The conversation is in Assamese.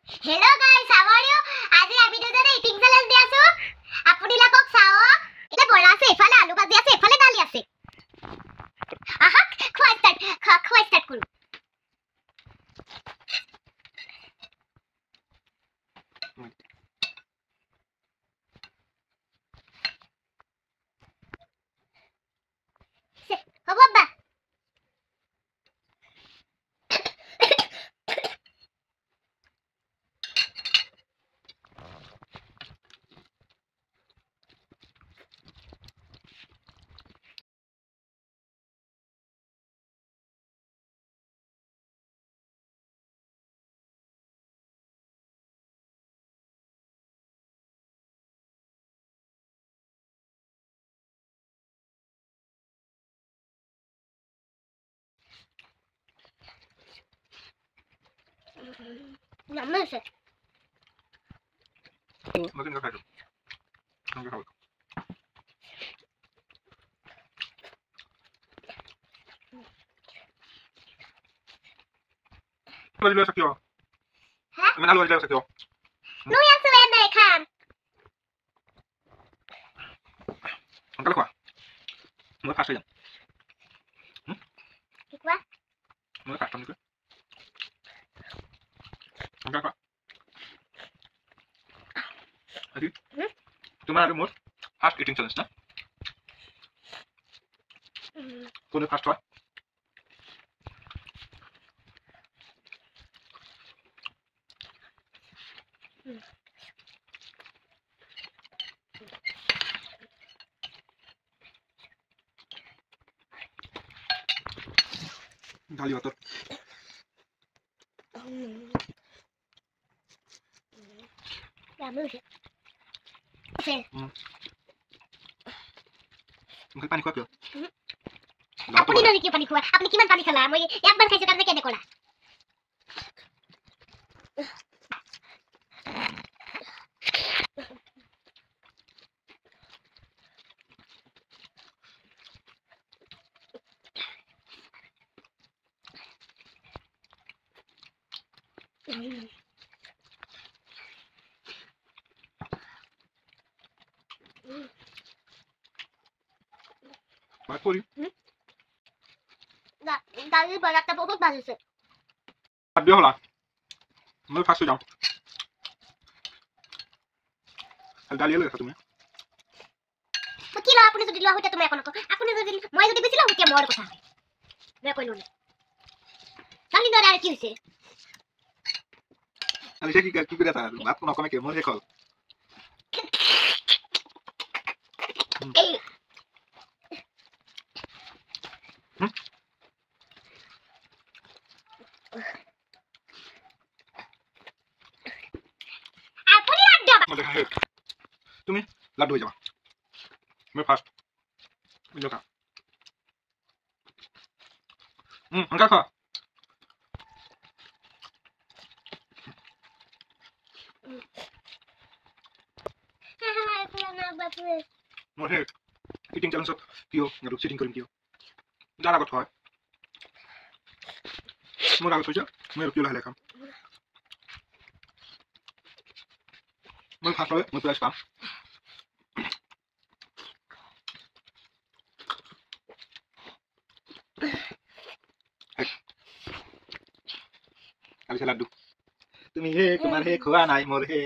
Hello guys, how are you? আজি আমি দুজনে ইটিং চ্যালেঞ্জ দি আছো। আপুনি লাকক চাও। এটা বড়া আছে, এফালে আলু ভাজি আছে, এফালে দালি আছে। আহা, খোৱা স্টাৰ্ট কৰো। হ'ব বা। Namase. Makin enggak kayak. Enggak tahu. Lagi biasa kyo. Hah? Mana lagi biasa kyo. Nu yang sebenarnya kan. Angkal kuah. Mau kasih ya. Ikwa. Mau kasih juga. Angkal kuah. Adi. Cuma ada mur. Fast eating challenge na. Kau fast kuah. Gali water. Namase. Oke. Mungkin panik kuah kyo. আপুনি নলি কি পানী খোৱা? আপুনি কিমান পানী খালা? মই একবাৰ খাইছো কাৰণে কেনে ক'লা? Baik puri. দালির বড়াটা বহুত ভালো হয়েছে। Dia hola. Mau kasih jam. Gali le তুমি. কি লা আপনি যদি লা হইতা তুমি এখন আপনি যদি মই যদি বেশি লা হইতা মোর কথা হয়। মই কইলো না। দালি ধরে আর কি হইছে? আমি সে কি করে তা বাপ কোন কমে কে মরে কল। এই আপনি লাড্ডু মধ্যে খাই তুমি লাড্ডু হয়ে যাবা আমি ফার্স্ট বুঝলো কা অঙ্কা খা মরে ইটিং চ্যালেঞ্জ কিও গাড়ু সিটিং করিম কিও যারা কথা হয় মোর আগে হইছে মই কিও লাহে খাম মই ফার্স্ট হবে মই প্রাইস পাম আমি লাড্ডু তুমি হে তোমার হে খোয়া নাই মোর হে